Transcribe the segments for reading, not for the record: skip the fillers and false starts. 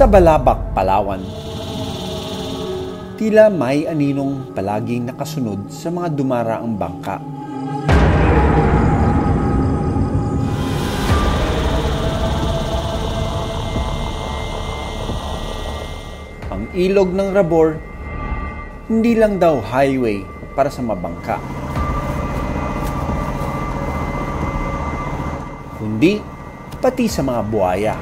Sa Balabac, Palawan, tila may aninong palaging nakasunod sa mga dumaraang bangka. Ang ilog ng Rabor, hindi lang daw highway para sa mabangka, kundi pati sa mga buhaya.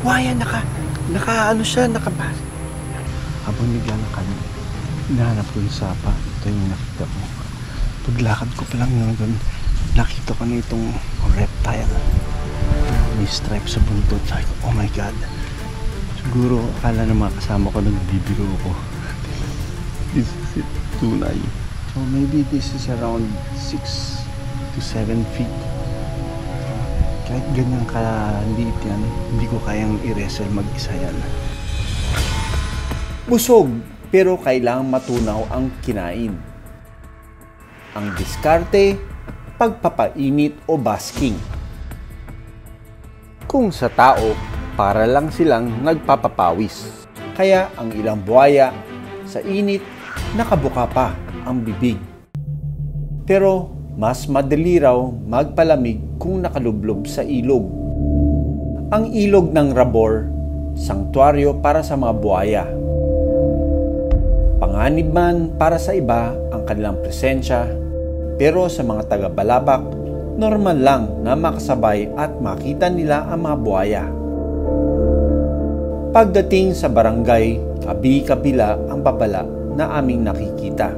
Buhaya, naka habang naglalakad, hinahanap ko yung sapa. Ito yung nakita ko. Paglakad ko pa lang doon, nakita ko na itong reptile. May stripe sa buntot. Sabi ko, oh my God. Siguro, akala ng mga kasama ko nagbibiro ko. This is tunay. So maybe this is around 6 to 7 feet. Kahit ganyan kaliit yan, hindi ko kayang i-wrestle mag-isa yan. Busog, pero kailangang matunaw ang kinain. Ang diskarte, pagpapainit o basking. Kung sa tao, para lang silang nagpapapawis. Kaya ang ilang buhaya, sa init, nakabuka pa ang bibig. Pero mas madali raw magpalamig kung nakalublob sa ilog. Ang ilog ng Rabor, sanktuaryo para sa mga buhaya. Panganib man para sa iba ang kanilang presensya, pero sa mga taga-Balabac, normal lang na makasabay at makita nila ang mga buhaya. Pagdating sa barangay, kabi-kabila ang babala na aming nakikita.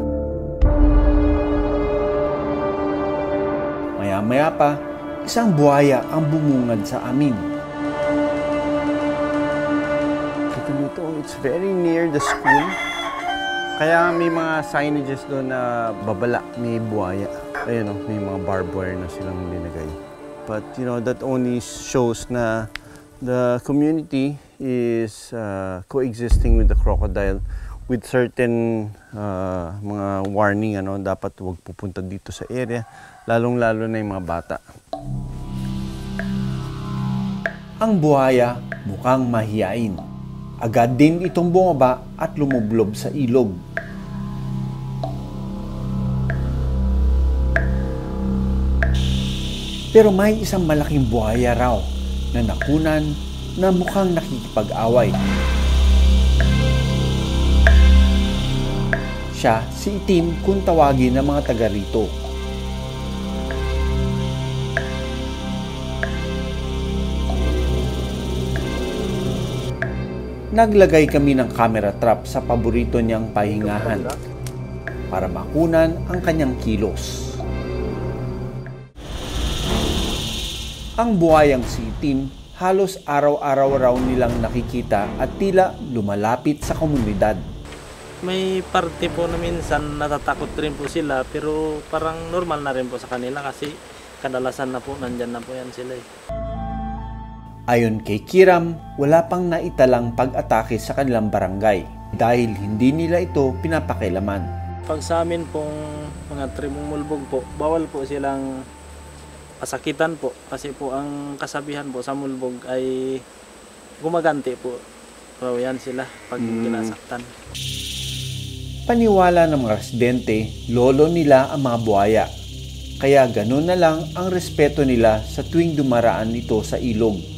Maya-maya pa, isang buhaya ang bumungad sa amin. Kita mo ito, it's very near the school. Kaya may mga signages doon na babala, may buhaya. Ayun, may mga barbed wire na silang linagay. But that only shows na the community is coexisting with the crocodile with certain mga warning, dapat huwag pupunta dito sa area, lalong-lalo na yung mga bata. Ang buhaya mukhang mahiyain. Agad din itong bumaba at lumublob sa ilog. Pero may isang malaking buhaya raw na nakunan na mukhang nakikipag-away. Siya si Itim kung tawagin ng mga taga rito. Naglagay kami ng camera trap sa paborito niyang pahingahan para makunan ang kanyang kilos. Ang buhayang si Itim, halos araw-araw raw nilang nakikita at tila lumalapit sa komunidad. May parte po na minsan natatakot rin po sila, pero parang normal na rin po sa kanila kasi kadalasan na po nandyan na po yan sila eh. Ayon kay Kiram, wala pang naitalang pag-atake sa kanilang barangay dahil hindi nila ito pinapakilaman. Pag sa amin pong mga tribong mulbog po, bawal po silang pasakitan po kasi po ang kasabihan po sa mulbog ay gumaganti po. So yan sila pag kinasaktan. Paniwala ng mga residente, lolo nila ang mga buhaya. Kaya ganun na lang ang respeto nila sa tuwing dumaraan ito sa ilog.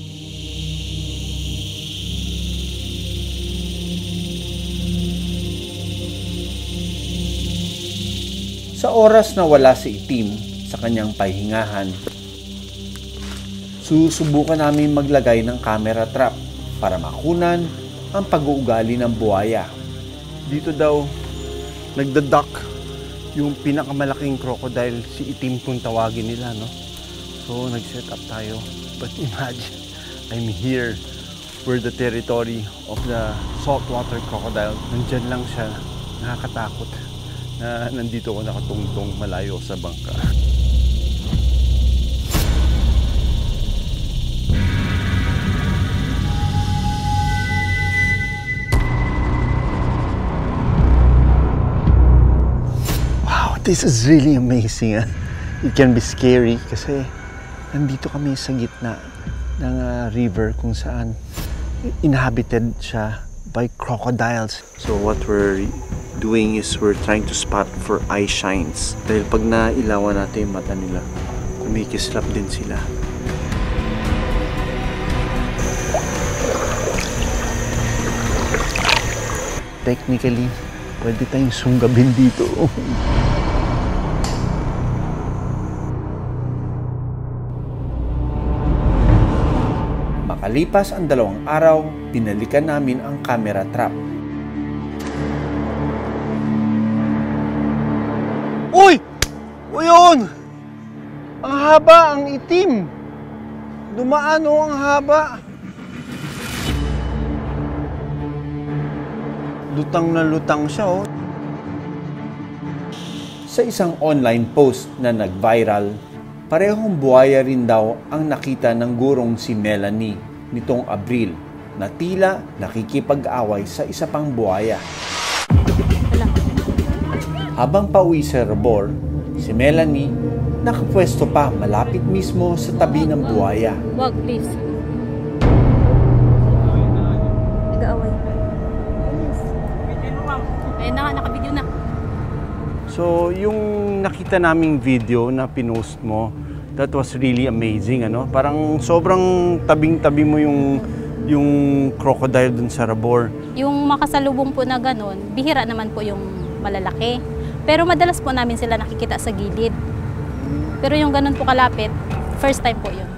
Sa oras na wala si Itim sa kanyang pahingahan, susubukan namin maglagay ng camera trap para makunan ang pag-uugali ng buhaya. Dito daw nagdaduck yung pinakamalaking crocodile, si Itim kung tawagin nila, no? So nag-set up tayo. But imagine, I'm here where the territory of the saltwater crocodile. Nandyan lang siya, nakakatakot na nandito ko nakatungtong malayo sa bangka. This is really amazing. It can be scary kasi nandito kami sa gitna ng river kung saan inhabited siya by crocodiles. So what we're doing is we're trying to spot for eye shines. Dahil pag nailawan natin yung mata nila, kumikislap din sila. Technically, pwede tayong sunggabin dito. Makalipas ang 2 araw, binalikan namin ang camera trap. Uy! O yun! Ang haba, ang itim! Dumaan o, ang haba! Lutang na lutang siya, oh. Sa isang online post na nag-viral, parehong buhaya rin daw ang nakita ng gurong si Melanie nitong Abril na tila nakikipag-away sa isa pang buhaya. Habang pauwi sa Rebor, si Melanie nakapwesto pa malapit mismo sa tabi ng buhaya. Wag, please. Nag-aaway. Ayun na, naka-video na. So, yung nakita naming video na pinost mo, that was really amazing, ano? Parang sobrang tabing-tabi mo yung crocodile dun sa Rebor. Yung makasalubong po na ganun, bihira naman po yung malalaki. Pero madalas po namin sila nakikita sa gilid. Pero yung ganun po kalapit, first time po yun.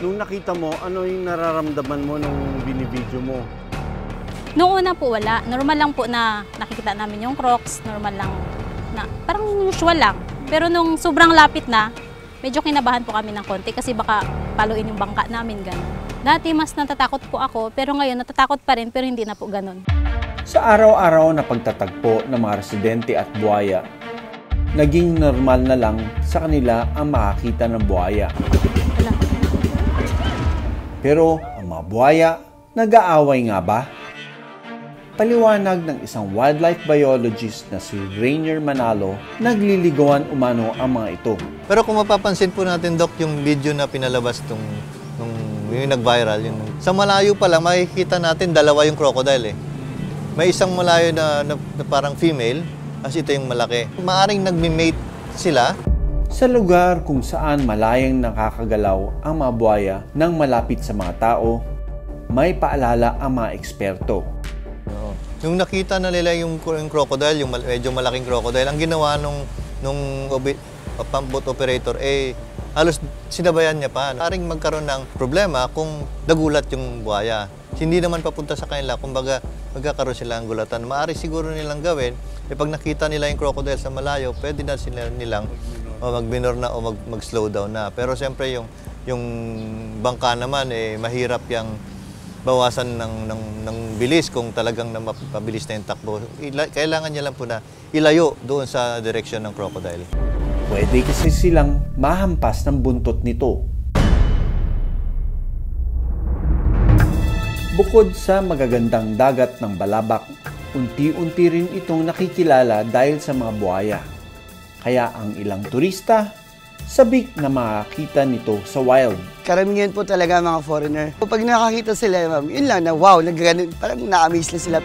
Nung nakita mo, ano yung nararamdaman mo nung binibideo mo? Noong una po wala. Normal lang po na nakikita namin yung crocs. Normal lang na parang usual lang. Pero nung sobrang lapit na, medyo kinabahan po kami ng konti kasi baka paluin yung bangka namin ganun. Dati mas natatakot po ako pero ngayon natatakot pa rin pero hindi na po ganun. Sa araw-araw na pagtatagpo ng mga residente at buhaya, naging normal na lang sa kanila ang makakita ng buhaya. Wala. Pero ang mga buhaya, nag-aaway nga ba? Paliwanag ng isang wildlife biologist na si Rainier Manalo, nagliligawan umano ang mga ito. Pero kung mapapansin po natin, Doc, yung video na pinalabas yung nag-viral, sa malayo pa lang, makikita natin dalawa yung crocodile eh. May isang malayo na parang female, as ito yung malaki. Maaring nagmi-mate sila. Sa lugar kung saan malayang nakakagalaw ang mga buhaya nang malapit sa mga tao, may paalala ang mga eksperto. Yung nakita na nila yung crocodile, yung medyo malaking crocodile, ang ginawa nung boat operator, halos sinabayan niya pa. Maring magkaroon ng problema kung nagulat yung buhaya. Hindi naman papunta sa kanila, kumbaga magkakaroon sila ng gulatan. Maari siguro nilang gawin, pag nakita nila yung crocodile sa malayo, pwede na sila nilang mag-minor na o mag-slow down na. Pero siyempre yung bangka naman, mahirap yung bawasan ng bilis kung talagang mapabilis na yung takbo. Kailangan niya lang po na ilayo doon sa direksyon ng crocodile. Pwede kasi silang mahampas ng buntot nito. Bukod sa magagandang dagat ng Balabac, unti-unti rin itong nakikilala dahil sa mga buhaya. Kaya ang ilang turista, sabik na makakita nito sa wild. Karamihan po talaga mga foreigner. Pag nakakita sila, ma'am, yun lang na wow, parang na-amaze na sila.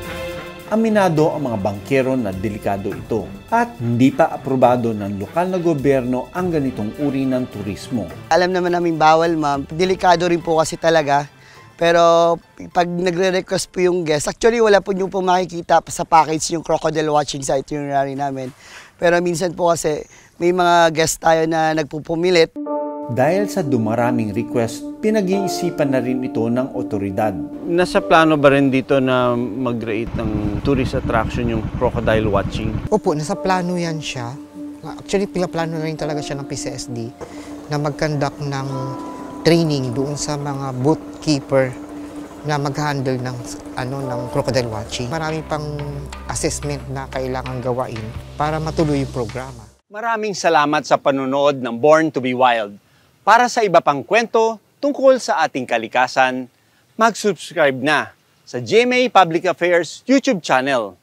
Aminado ang mga bangkero na delikado ito at hindi pa aprobado ng lokal na gobyerno ang ganitong uri ng turismo. Alam naman namin bawal, ma'am. Delikado rin po kasi talaga. Pero pag nagre-request po yung guest, actually wala po nyo po makikita sa package yung crocodile watching sa itinerary namin. Pero minsan po kasi may mga guest tayo na nagpupumilit. Dahil sa dumaraming request, pinag-iisipan na rin ito ng otoridad. Nasa plano ba rin dito na mag-create ng tourist attraction yung crocodile watching? Opo, nasa plano yan siya. Actually, pinaplano na rin talaga siya ng PCSD na mag-conduct ng training doon sa mga boatkeeper na mag-handle ng crocodile watching. Marami pang assessment na kailangan gawain para matuloy yung programa. Maraming salamat sa panonood ng Born to be Wild. Para sa iba pang kwento tungkol sa ating kalikasan, mag-subscribe na sa GMA Public Affairs YouTube channel.